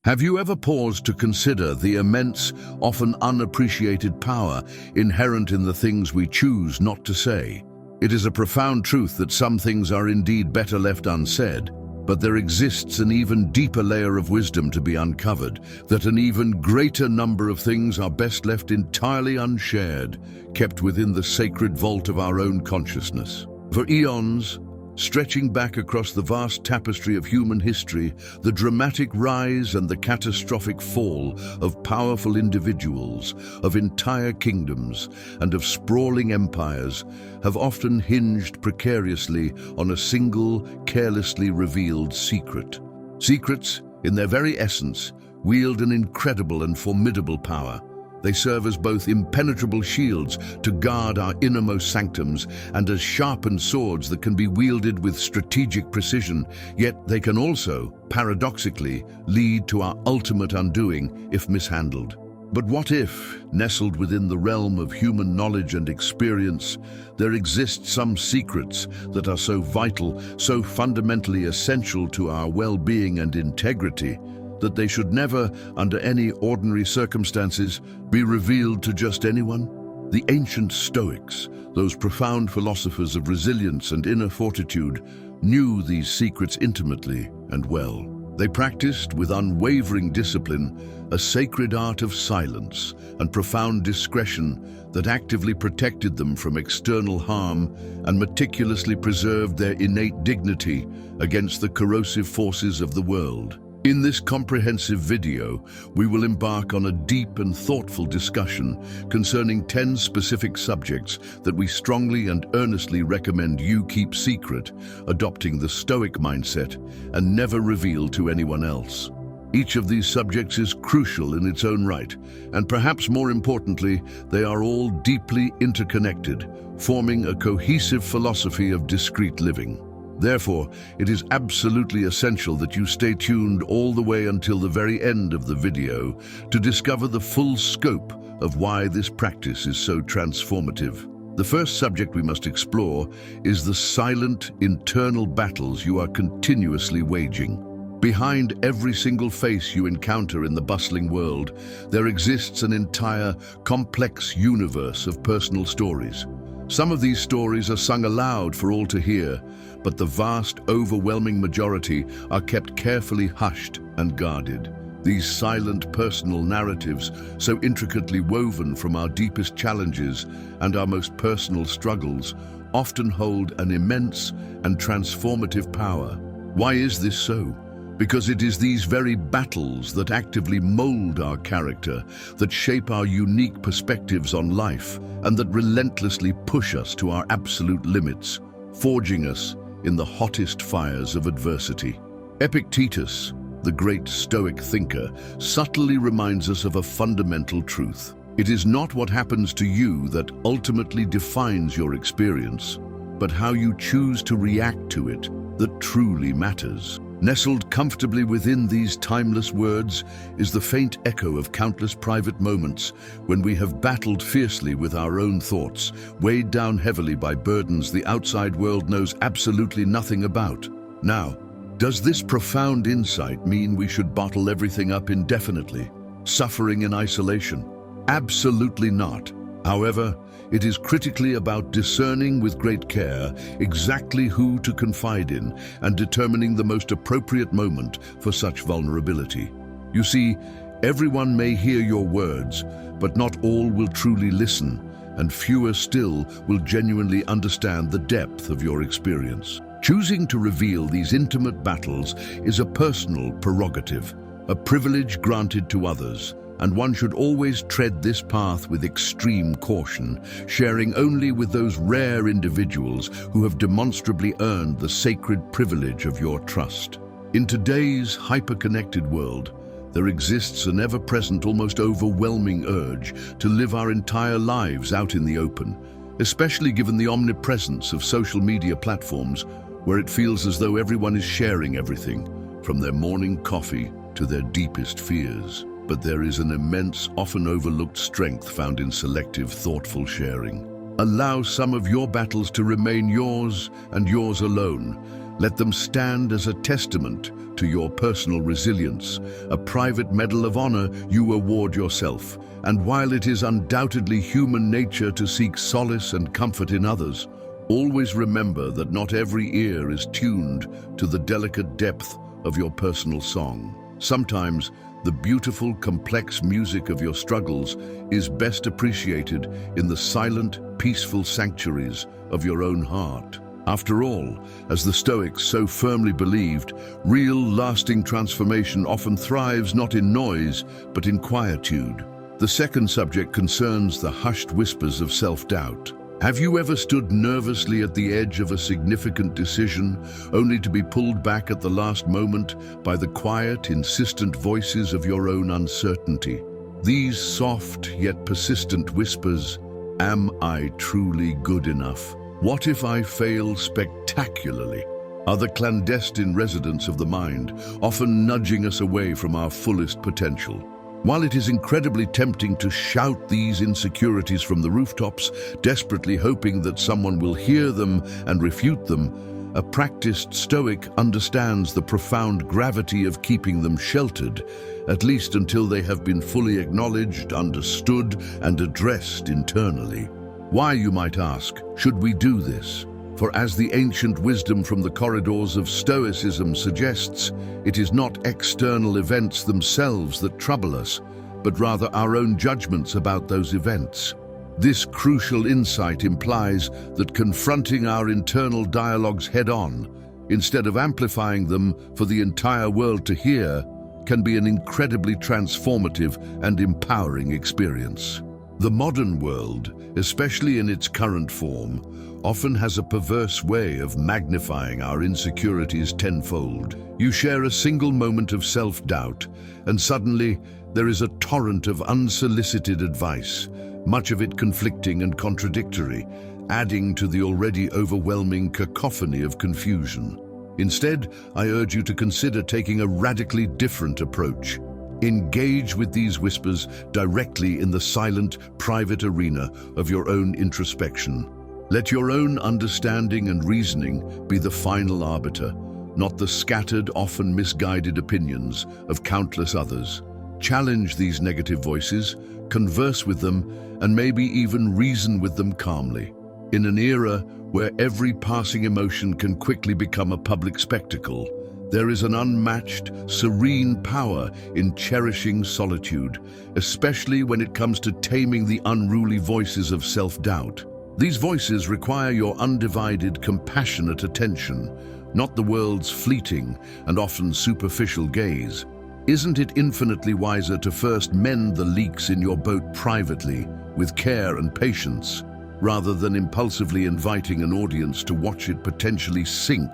Have you ever paused to consider the immense, often unappreciated power inherent in the things we choose not to say? It is a profound truth that some things are indeed better left unsaid, but there exists an even deeper layer of wisdom to be uncovered, that an even greater number of things are best left entirely unshared, kept within the sacred vault of our own consciousness. For eons, stretching back across the vast tapestry of human history, the dramatic rise and the catastrophic fall of powerful individuals, of entire kingdoms, and of sprawling empires have often hinged precariously on a single, carelessly revealed secret. Secrets, in their very essence, wield an incredible and formidable power. They serve as both impenetrable shields to guard our innermost sanctums and as sharpened swords that can be wielded with strategic precision, yet they can also, paradoxically, lead to our ultimate undoing if mishandled. But what if, nestled within the realm of human knowledge and experience, there exist some secrets that are so vital, so fundamentally essential to our well-being and integrity, that they should never, under any ordinary circumstances, be revealed to just anyone? The ancient Stoics, those profound philosophers of resilience and inner fortitude, knew these secrets intimately and well. They practiced with unwavering discipline a sacred art of silence and profound discretion that actively protected them from external harm and meticulously preserved their innate dignity against the corrosive forces of the world. In this comprehensive video, we will embark on a deep and thoughtful discussion concerning 10 specific subjects that we strongly and earnestly recommend you keep secret, adopting the Stoic mindset and never reveal to anyone else. Each of these subjects is crucial in its own right, and perhaps more importantly, they are all deeply interconnected, forming a cohesive philosophy of discreet living. Therefore, it is absolutely essential that you stay tuned all the way until the very end of the video to discover the full scope of why this practice is so transformative. The first subject we must explore is the silent internal battles you are continuously waging. Behind every single face you encounter in the bustling world, there exists an entire, complex universe of personal stories. Some of these stories are sung aloud for all to hear, but the vast, overwhelming majority are kept carefully hushed and guarded. These silent personal narratives, so intricately woven from our deepest challenges and our most personal struggles, often hold an immense and transformative power. Why is this so? Because it is these very battles that actively mold our character, that shape our unique perspectives on life, and that relentlessly push us to our absolute limits, forging us in the hottest fires of adversity. Epictetus, the great Stoic thinker, subtly reminds us of a fundamental truth. It is not what happens to you that ultimately defines your experience, but how you choose to react to it that truly matters. Nestled comfortably within these timeless words is the faint echo of countless private moments when we have battled fiercely with our own thoughts, weighed down heavily by burdens the outside world knows absolutely nothing about. Now, does this profound insight mean we should bottle everything up indefinitely, suffering in isolation? Absolutely not. However, it is critically about discerning with great care exactly who to confide in and determining the most appropriate moment for such vulnerability. You see, everyone may hear your words, but not all will truly listen, and fewer still will genuinely understand the depth of your experience. Choosing to reveal these intimate battles is a personal prerogative, a privilege granted to others, and one should always tread this path with extreme caution, sharing only with those rare individuals who have demonstrably earned the sacred privilege of your trust. In today's hyper-connected world, there exists an ever-present, almost overwhelming urge to live our entire lives out in the open, especially given the omnipresence of social media platforms, where it feels as though everyone is sharing everything, from their morning coffee to their deepest fears. But there is an immense, often overlooked strength found in selective, thoughtful sharing. Allow some of your battles to remain yours and yours alone. Let them stand as a testament to your personal resilience, a private medal of honor you award yourself. And while it is undoubtedly human nature to seek solace and comfort in others, always remember that not every ear is tuned to the delicate depth of your personal song. Sometimes, the beautiful, complex music of your struggles is best appreciated in the silent, peaceful sanctuaries of your own heart. After all, as the Stoics so firmly believed, real, lasting transformation often thrives not in noise, but in quietude. The second subject concerns the hushed whispers of self-doubt. Have you ever stood nervously at the edge of a significant decision, only to be pulled back at the last moment by the quiet, insistent voices of your own uncertainty? These soft yet persistent whispers, "Am I truly good enough? What if I fail spectacularly?" are the clandestine residents of the mind, often nudging us away from our fullest potential. While it is incredibly tempting to shout these insecurities from the rooftops, desperately hoping that someone will hear them and refute them, a practiced Stoic understands the profound gravity of keeping them sheltered, at least until they have been fully acknowledged, understood, and addressed internally. Why, you might ask, should we do this? For as the ancient wisdom from the corridors of Stoicism suggests, it is not external events themselves that trouble us, but rather our own judgments about those events. This crucial insight implies that confronting our internal dialogues head-on, instead of amplifying them for the entire world to hear, can be an incredibly transformative and empowering experience. The modern world, especially in its current form, often has a perverse way of magnifying our insecurities tenfold. You share a single moment of self-doubt, and suddenly there is a torrent of unsolicited advice, much of it conflicting and contradictory, adding to the already overwhelming cacophony of confusion. Instead, I urge you to consider taking a radically different approach. Engage with these whispers directly in the silent, private arena of your own introspection. Let your own understanding and reasoning be the final arbiter, not the scattered, often misguided opinions of countless others. Challenge these negative voices, converse with them, and maybe even reason with them calmly. In an era where every passing emotion can quickly become a public spectacle, there is an unmatched, serene power in cherishing solitude, especially when it comes to taming the unruly voices of self-doubt. These voices require your undivided, compassionate attention, not the world's fleeting and often superficial gaze. Isn't it infinitely wiser to first mend the leaks in your boat privately, with care and patience, rather than impulsively inviting an audience to watch it potentially sink?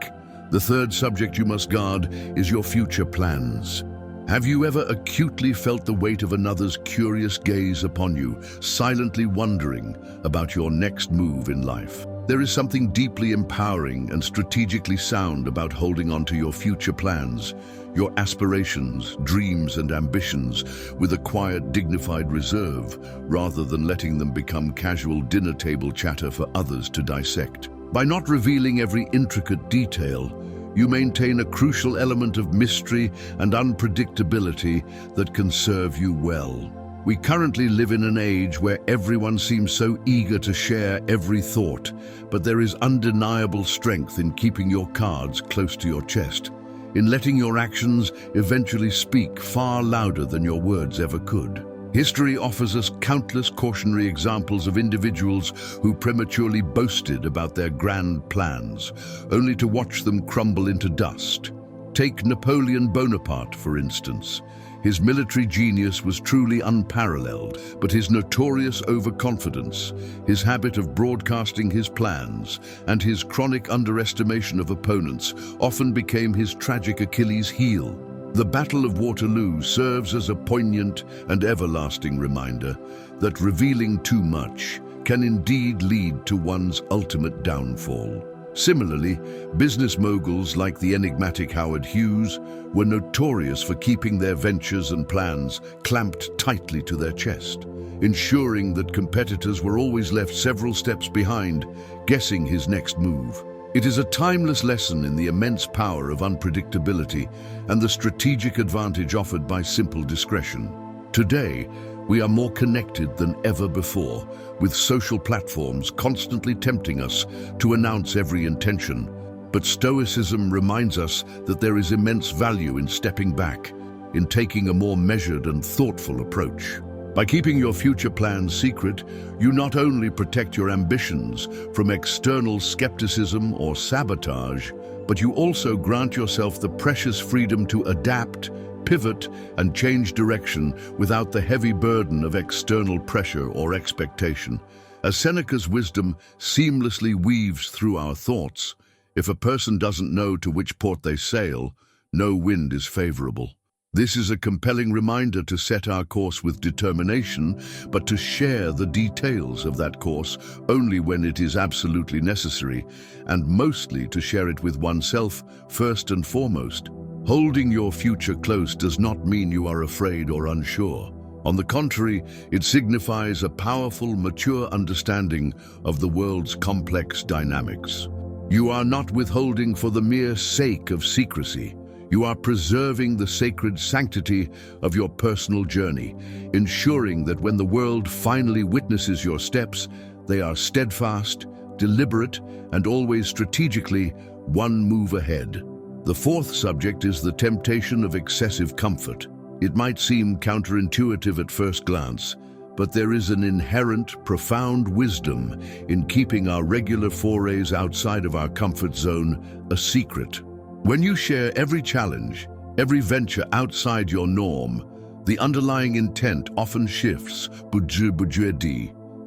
The third subject you must guard is your future plans. Have you ever acutely felt the weight of another's curious gaze upon you, silently wondering about your next move in life? There is something deeply empowering and strategically sound about holding on to your future plans, your aspirations, dreams, and ambitions with a quiet, dignified reserve, rather than letting them become casual dinner table chatter for others to dissect. By not revealing every intricate detail, you maintain a crucial element of mystery and unpredictability that can serve you well. We currently live in an age where everyone seems so eager to share every thought, but there is undeniable strength in keeping your cards close to your chest, in letting your actions eventually speak far louder than your words ever could. History offers us countless cautionary examples of individuals who prematurely boasted about their grand plans, only to watch them crumble into dust. Take Napoleon Bonaparte, for instance. His military genius was truly unparalleled, but his notorious overconfidence, his habit of broadcasting his plans, and his chronic underestimation of opponents often became his tragic Achilles heel. The Battle of Waterloo serves as a poignant and everlasting reminder that revealing too much can indeed lead to one's ultimate downfall. Similarly, business moguls like the enigmatic Howard Hughes were notorious for keeping their ventures and plans clamped tightly to their chest, ensuring that competitors were always left several steps behind, guessing his next move. It is a timeless lesson in the immense power of unpredictability and the strategic advantage offered by simple discretion. Today, we are more connected than ever before, with social platforms constantly tempting us to announce every intention. But Stoicism reminds us that there is immense value in stepping back, in taking a more measured and thoughtful approach. By keeping your future plans secret, you not only protect your ambitions from external skepticism or sabotage, but you also grant yourself the precious freedom to adapt, pivot, and change direction without the heavy burden of external pressure or expectation. As Seneca's wisdom seamlessly weaves through our thoughts, if a person doesn't know to which port they sail, no wind is favorable. This is a compelling reminder to set our course with determination, but to share the details of that course only when it is absolutely necessary, and mostly to share it with oneself first and foremost. Holding your future close does not mean you are afraid or unsure. On the contrary, it signifies a powerful, mature understanding of the world's complex dynamics. You are not withholding for the mere sake of secrecy. You are preserving the sacred sanctity of your personal journey, ensuring that when the world finally witnesses your steps, they are steadfast, deliberate, and always strategically one move ahead. The fourth subject is the temptation of excessive comfort. It might seem counterintuitive at first glance, but there is an inherent, profound wisdom in keeping our regular forays outside of our comfort zone a secret. When you share every challenge, every venture outside your norm, the underlying intent often shifts.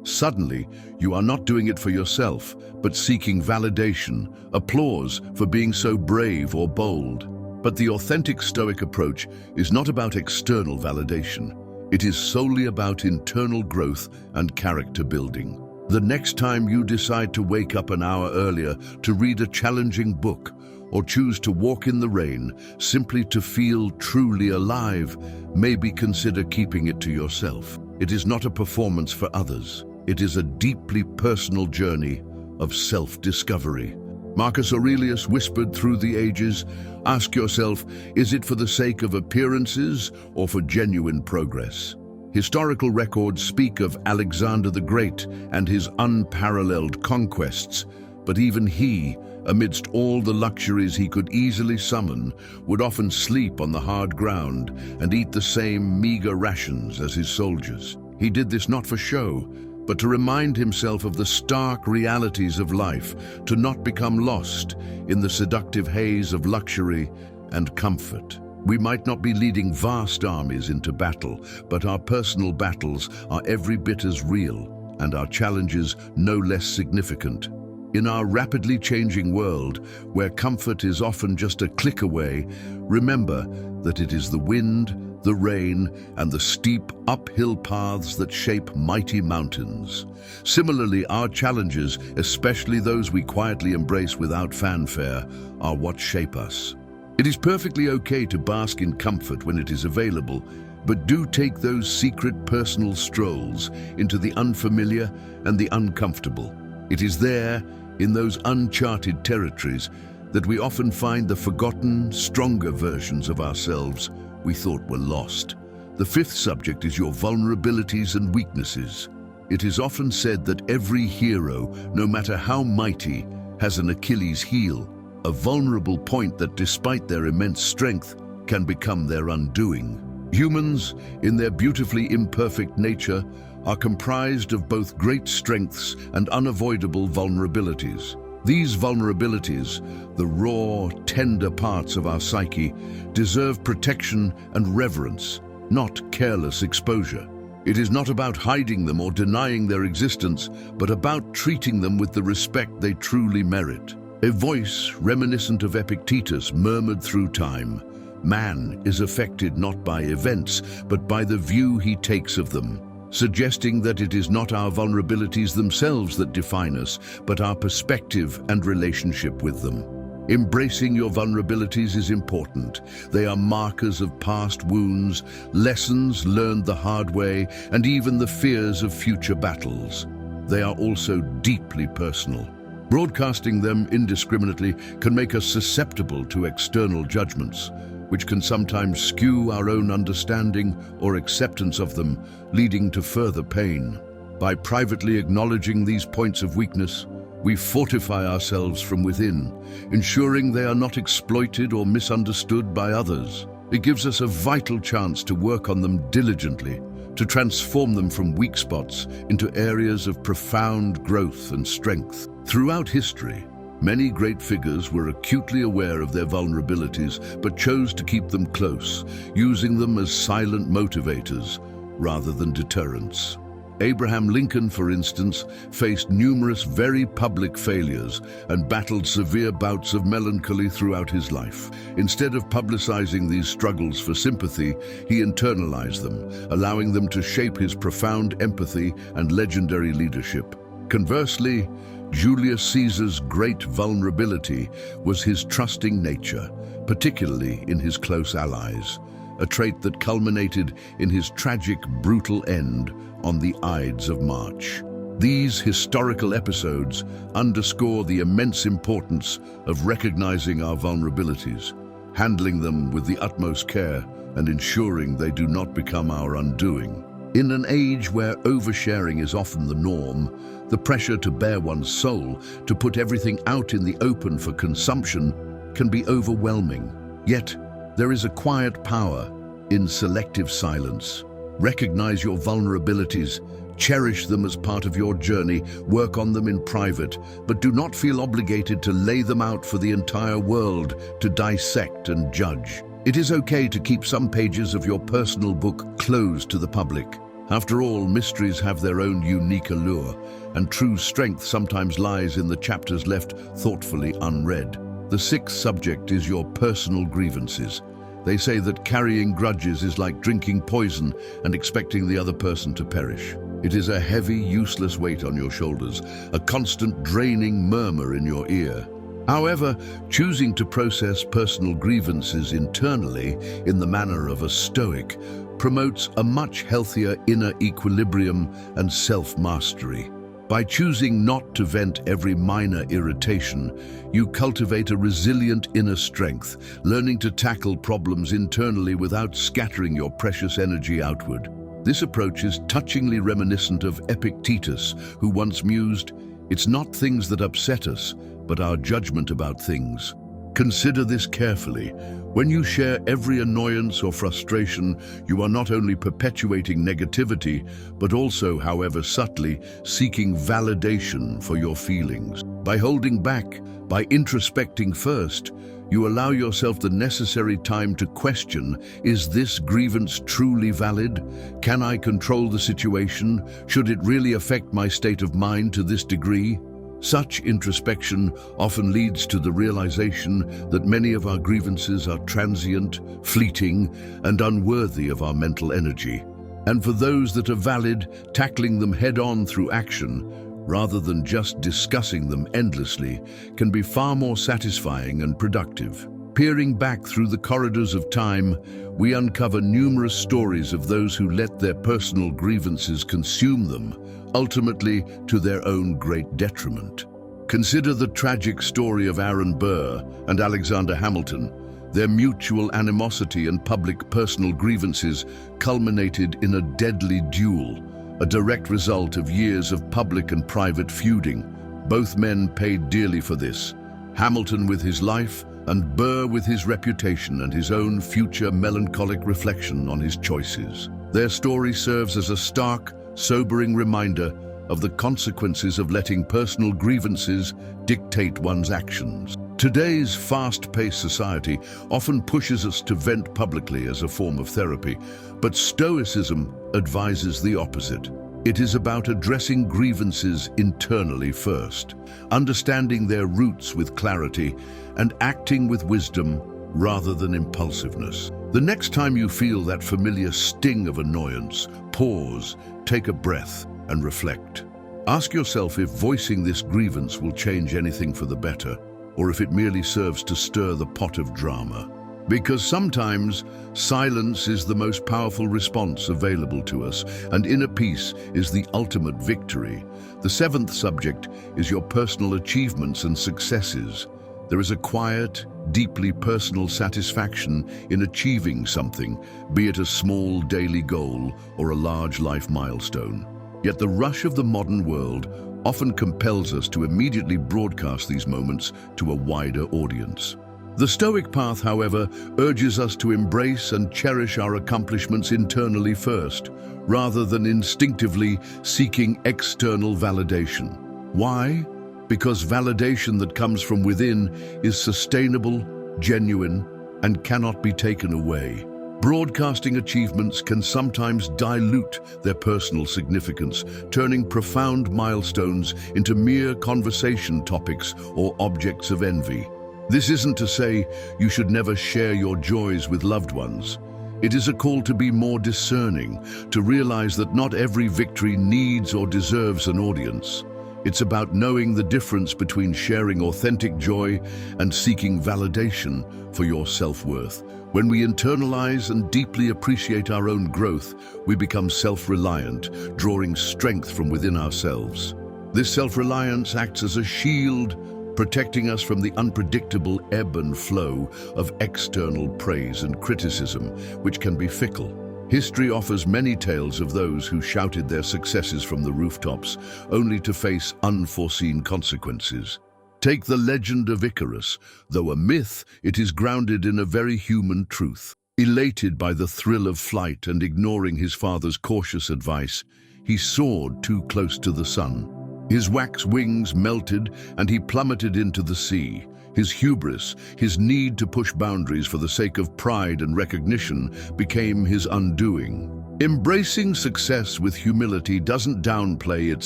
Suddenly, you are not doing it for yourself, but seeking validation, applause for being so brave or bold. But the authentic Stoic approach is not about external validation. It is solely about internal growth and character building. The next time you decide to wake up an hour earlier to read a challenging book, or choose to walk in the rain simply to feel truly alive, maybe consider keeping it to yourself. It is not a performance for others. It is a deeply personal journey of self-discovery. Marcus Aurelius whispered through the ages, ask yourself, is it for the sake of appearances or for genuine progress? Historical records speak of Alexander the Great and his unparalleled conquests, but even he, amidst all the luxuries he could easily summon, would often sleep on the hard ground and eat the same meager rations as his soldiers. He did this not for show, but to remind himself of the stark realities of life, to not become lost in the seductive haze of luxury and comfort. We might not be leading vast armies into battle, but our personal battles are every bit as real, and our challenges no less significant. In our rapidly changing world, where comfort is often just a click away, remember that it is the wind, the rain, and the steep uphill paths that shape mighty mountains. Similarly, our challenges, especially those we quietly embrace without fanfare, are what shape us. It is perfectly okay to bask in comfort when it is available, but do take those secret personal strolls into the unfamiliar and the uncomfortable. It is there, in those uncharted territories, that we often find the forgotten, stronger versions of ourselves we thought were lost. The fifth subject is your vulnerabilities and weaknesses. It is often said that every hero, no matter how mighty, has an Achilles heel, a vulnerable point that, despite their immense strength, can become their undoing. Humans, in their beautifully imperfect nature, are comprised of both great strengths and unavoidable vulnerabilities. These vulnerabilities, the raw, tender parts of our psyche, deserve protection and reverence, not careless exposure. It is not about hiding them or denying their existence, but about treating them with the respect they truly merit. A voice reminiscent of Epictetus murmured through time, "Man is affected not by events, but by the view he takes of them," suggesting that it is not our vulnerabilities themselves that define us, but our perspective and relationship with them. Embracing your vulnerabilities is important. They are markers of past wounds, lessons learned the hard way, and even the fears of future battles. They are also deeply personal. Broadcasting them indiscriminately can make us susceptible to external judgments, which can sometimes skew our own understanding or acceptance of them, leading to further pain. By privately acknowledging these points of weakness, we fortify ourselves from within, ensuring they are not exploited or misunderstood by others. It gives us a vital chance to work on them diligently, to transform them from weak spots into areas of profound growth and strength. Throughout history, many great figures were acutely aware of their vulnerabilities but chose to keep them close, using them as silent motivators rather than deterrents. Abraham Lincoln, for instance, faced numerous very public failures and battled severe bouts of melancholy throughout his life. Instead of publicizing these struggles for sympathy, he internalized them, allowing them to shape his profound empathy and legendary leadership. Conversely, Julius Caesar's great vulnerability was his trusting nature, particularly in his close allies, a trait that culminated in his tragic, brutal end on the Ides of March. These historical episodes underscore the immense importance of recognizing our vulnerabilities, handling them with the utmost care, and ensuring they do not become our undoing. In an age where oversharing is often the norm, the pressure to bare one's soul, to put everything out in the open for consumption, can be overwhelming. Yet, there is a quiet power in selective silence. Recognize your vulnerabilities, cherish them as part of your journey, work on them in private, but do not feel obligated to lay them out for the entire world to dissect and judge. It is okay to keep some pages of your personal book closed to the public. After all, mysteries have their own unique allure, and true strength sometimes lies in the chapters left thoughtfully unread. The sixth subject is your personal grievances. They say that carrying grudges is like drinking poison and expecting the other person to perish. It is a heavy, useless weight on your shoulders, a constant draining murmur in your ear. However, choosing to process personal grievances internally in the manner of a Stoic promotes a much healthier inner equilibrium and self-mastery. By choosing not to vent every minor irritation, you cultivate a resilient inner strength, learning to tackle problems internally without scattering your precious energy outward. This approach is touchingly reminiscent of Epictetus, who once mused, "It's not things that upset us, but our judgment about things." Consider this carefully. When you share every annoyance or frustration, you are not only perpetuating negativity, but also, however subtly, seeking validation for your feelings. By holding back, by introspecting first, you allow yourself the necessary time to question, is this grievance truly valid? Can I control the situation? Should it really affect my state of mind to this degree? Such introspection often leads to the realization that many of our grievances are transient, fleeting, and unworthy of our mental energy. And for those that are valid, tackling them head-on through action, rather than just discussing them endlessly, can be far more satisfying and productive. Peering back through the corridors of time, we uncover numerous stories of those who let their personal grievances consume them, ultimately to their own great detriment. Consider the tragic story of Aaron Burr and Alexander Hamilton. Their mutual animosity and public personal grievances culminated in a deadly duel, a direct result of years of public and private feuding. Both men paid dearly for this, Hamilton with his life and Burr with his reputation and his own future melancholic reflection on his choices. Their story serves as a stark, sobering reminder of the consequences of letting personal grievances dictate one's actions. Today's fast-paced society often pushes us to vent publicly as a form of therapy, but Stoicism advises the opposite. It is about addressing grievances internally first, understanding their roots with clarity, and acting with wisdom rather than impulsiveness. The next time you feel that familiar sting of annoyance, pause, take a breath, and reflect. Ask yourself if voicing this grievance will change anything for the better, or if it merely serves to stir the pot of drama. Because sometimes silence is the most powerful response available to us, and inner peace is the ultimate victory. The seventh subject is your personal achievements and successes. There is a quiet, deeply personal satisfaction in achieving something, be it a small daily goal or a large life milestone. Yet the rush of the modern world often compels us to immediately broadcast these moments to a wider audience. The Stoic path, however, urges us to embrace and cherish our accomplishments internally first, rather than instinctively seeking external validation. Why? Because validation that comes from within is sustainable, genuine, and cannot be taken away. Broadcasting achievements can sometimes dilute their personal significance, turning profound milestones into mere conversation topics or objects of envy. This isn't to say you should never share your joys with loved ones. It is a call to be more discerning, to realize that not every victory needs or deserves an audience. It's about knowing the difference between sharing authentic joy and seeking validation for your self-worth. When we internalize and deeply appreciate our own growth, we become self-reliant, drawing strength from within ourselves. This self-reliance acts as a shield, protecting us from the unpredictable ebb and flow of external praise and criticism, which can be fickle. History offers many tales of those who shouted their successes from the rooftops, only to face unforeseen consequences. Take the legend of Icarus. Though a myth, it is grounded in a very human truth. Elated by the thrill of flight and ignoring his father's cautious advice, he soared too close to the sun. His wax wings melted and he plummeted into the sea. His hubris, his need to push boundaries for the sake of pride and recognition, became his undoing. Embracing success with humility doesn't downplay its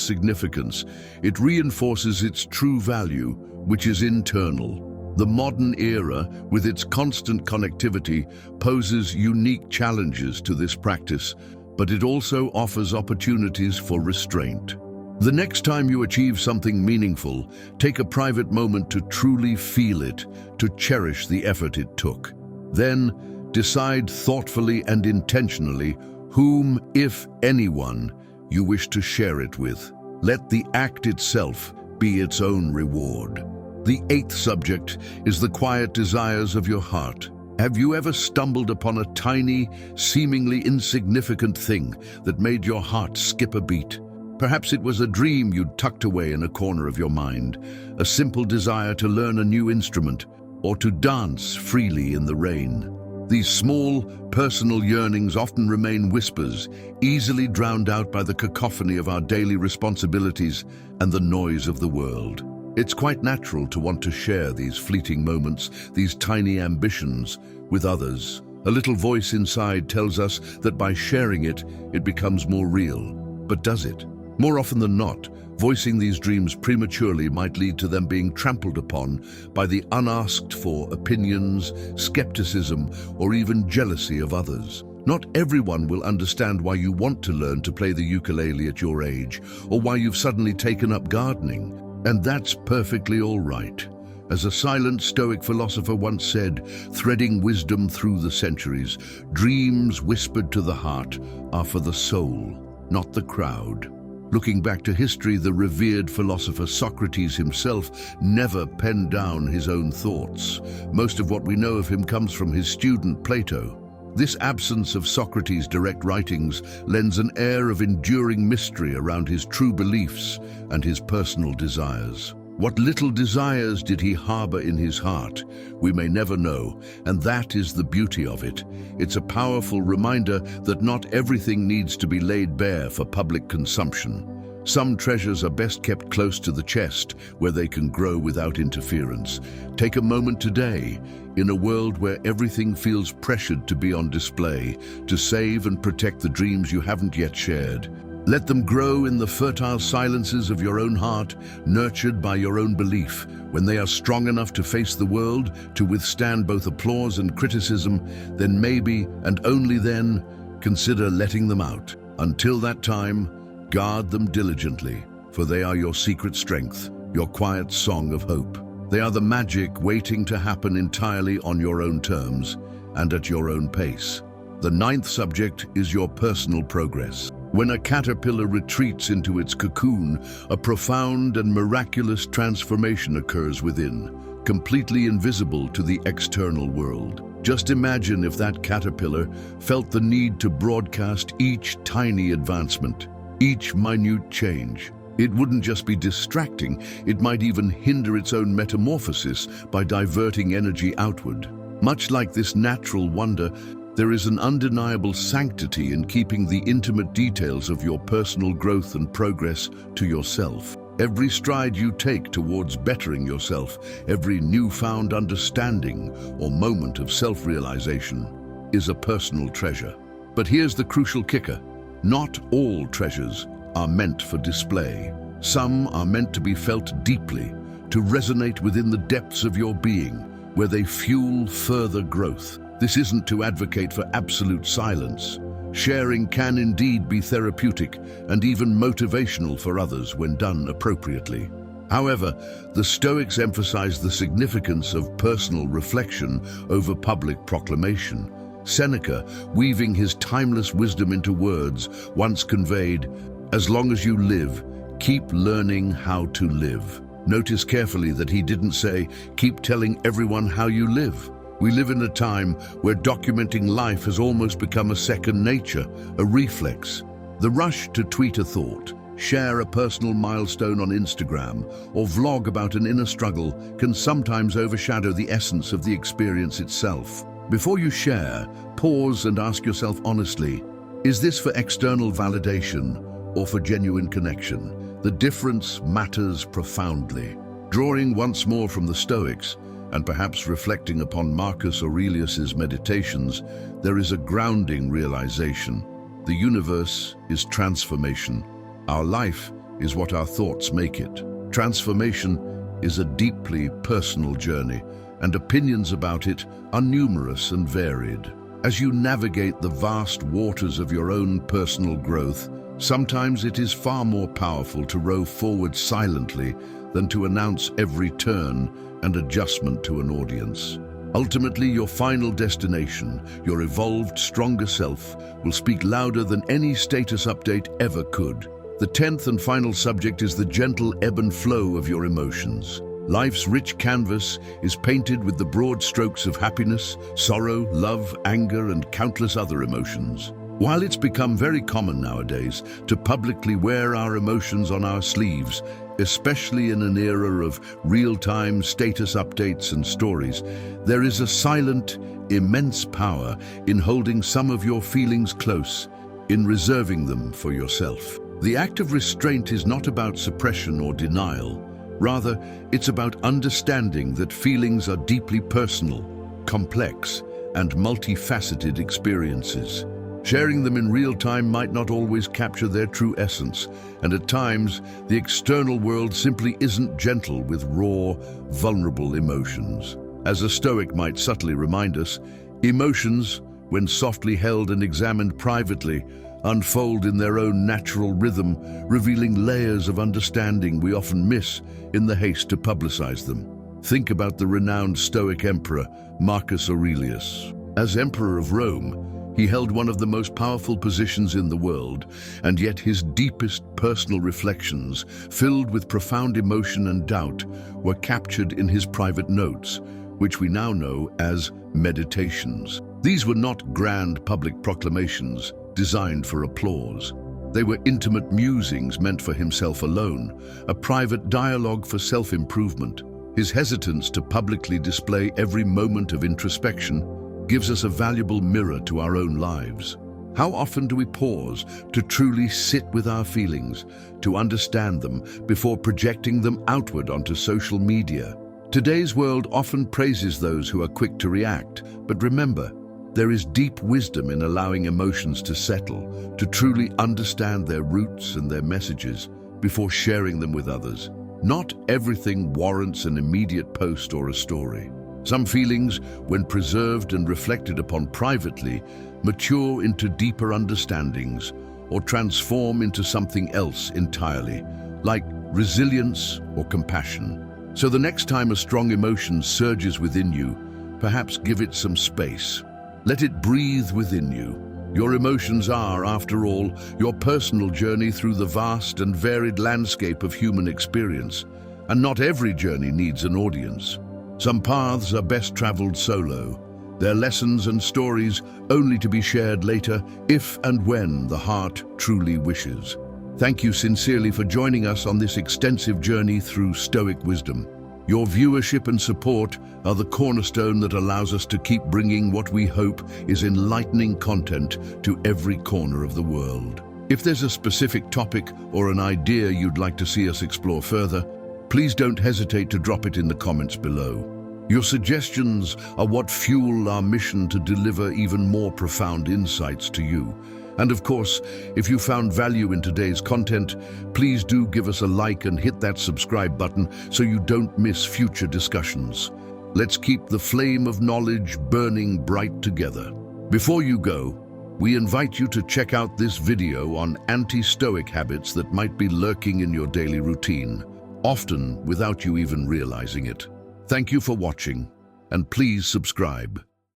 significance. It reinforces its true value, which is internal. The modern era, with its constant connectivity, poses unique challenges to this practice, but it also offers opportunities for restraint. The next time you achieve something meaningful, take a private moment to truly feel it, to cherish the effort it took. Then, decide thoughtfully and intentionally whom, if anyone, you wish to share it with. Let the act itself be its own reward. The eighth subject is the quiet desires of your heart. Have you ever stumbled upon a tiny, seemingly insignificant thing that made your heart skip a beat? Perhaps it was a dream you'd tucked away in a corner of your mind, a simple desire to learn a new instrument, or to dance freely in the rain. These small, personal yearnings often remain whispers, easily drowned out by the cacophony of our daily responsibilities and the noise of the world. It's quite natural to want to share these fleeting moments, these tiny ambitions, with others. A little voice inside tells us that by sharing it, it becomes more real. But does it? More often than not, voicing these dreams prematurely might lead to them being trampled upon by the unasked-for opinions, skepticism, or even jealousy of others. Not everyone will understand why you want to learn to play the ukulele at your age, or why you've suddenly taken up gardening. And that's perfectly all right. As a silent Stoic philosopher once said, threading wisdom through the centuries, dreams whispered to the heart are for the soul, not the crowd. Looking back to history, the revered philosopher Socrates himself never penned down his own thoughts. Most of what we know of him comes from his student Plato. This absence of Socrates' direct writings lends an air of enduring mystery around his true beliefs and his personal desires. What little desires did he harbor in his heart? We may never know, and that is the beauty of it. It's a powerful reminder that not everything needs to be laid bare for public consumption. Some treasures are best kept close to the chest, where they can grow without interference. Take a moment today, in a world where everything feels pressured to be on display, to save and protect the dreams you haven't yet shared. Let them grow in the fertile silences of your own heart, nurtured by your own belief. When they are strong enough to face the world, to withstand both applause and criticism, then maybe, and only then, consider letting them out. Until that time, guard them diligently, for they are your secret strength, your quiet song of hope. They are the magic waiting to happen entirely on your own terms. and at your own pace. The ninth subject is your personal progress. When a caterpillar retreats into its cocoon, a profound and miraculous transformation occurs within, completely invisible to the external world. Just imagine if that caterpillar felt the need to broadcast each tiny advancement, each minute change. It wouldn't just be distracting, it might even hinder its own metamorphosis by diverting energy outward. Much like this natural wonder, there is an undeniable sanctity in keeping the intimate details of your personal growth and progress to yourself. Every stride you take towards bettering yourself, every newfound understanding or moment of self-realization is a personal treasure. But here's the crucial kicker. Not all treasures are meant for display. Some are meant to be felt deeply, to resonate within the depths of your being, where they fuel further growth. This isn't to advocate for absolute silence. Sharing can indeed be therapeutic and even motivational for others when done appropriately. However, the Stoics emphasize the significance of personal reflection over public proclamation. Seneca, weaving his timeless wisdom into words, once conveyed, "As long as you live, keep learning how to live." Notice carefully that he didn't say, "Keep telling everyone how you live." We live in a time where documenting life has almost become a second nature, a reflex. The rush to tweet a thought, share a personal milestone on Instagram, or vlog about an inner struggle can sometimes overshadow the essence of the experience itself. Before you share, pause and ask yourself honestly, is this for external validation or for genuine connection? The difference matters profoundly. Drawing once more from the Stoics, and perhaps reflecting upon Marcus Aurelius's meditations, there is a grounding realization. The universe is transformation. Our life is what our thoughts make it. Transformation is a deeply personal journey, and opinions about it are numerous and varied. As you navigate the vast waters of your own personal growth, sometimes it is far more powerful to row forward silently than to announce every turn and adjustment to an audience. Ultimately, your final destination, your evolved, stronger self, will speak louder than any status update ever could. The 10th and final subject is the gentle ebb and flow of your emotions. Life's rich canvas is painted with the broad strokes of happiness, sorrow, love, anger, and countless other emotions. While it's become very common nowadays to publicly wear our emotions on our sleeves, especially in an era of real-time status updates and stories, there is a silent, immense power in holding some of your feelings close, in reserving them for yourself. The act of restraint is not about suppression or denial. Rather, it's about understanding that feelings are deeply personal, complex, and multifaceted experiences. Sharing them in real time might not always capture their true essence, and at times, the external world simply isn't gentle with raw, vulnerable emotions. As a Stoic might subtly remind us, emotions, when softly held and examined privately, unfold in their own natural rhythm, revealing layers of understanding we often miss in the haste to publicize them. Think about the renowned Stoic emperor, Marcus Aurelius. As Emperor of Rome, he held one of the most powerful positions in the world, and yet his deepest personal reflections, filled with profound emotion and doubt, were captured in his private notes, which we now know as meditations. These were not grand public proclamations designed for applause. They were intimate musings meant for himself alone, a private dialogue for self-improvement. His hesitance to publicly display every moment of introspection gives us a valuable mirror to our own lives. How often do we pause to truly sit with our feelings, to understand them before projecting them outward onto social media? Today's world often praises those who are quick to react, but remember, there is deep wisdom in allowing emotions to settle, to truly understand their roots and their messages before sharing them with others. Not everything warrants an immediate post or a story. Some feelings, when preserved and reflected upon privately, mature into deeper understandings or transform into something else entirely, like resilience or compassion. So the next time a strong emotion surges within you, perhaps give it some space. Let it breathe within you. Your emotions are, after all, your personal journey through the vast and varied landscape of human experience. And not every journey needs an audience. Some paths are best traveled solo, their lessons and stories only to be shared later if and when the heart truly wishes. Thank you sincerely for joining us on this extensive journey through Stoic wisdom. Your viewership and support are the cornerstone that allows us to keep bringing what we hope is enlightening content to every corner of the world. If there's a specific topic or an idea you'd like to see us explore further, please don't hesitate to drop it in the comments below. Your suggestions are what fuel our mission to deliver even more profound insights to you. And of course, if you found value in today's content, please do give us a like and hit that subscribe button so you don't miss future discussions. Let's keep the flame of knowledge burning bright together. Before you go, we invite you to check out this video on anti-Stoic habits that might be lurking in your daily routine, often without you even realizing it. Thank you for watching, and please subscribe.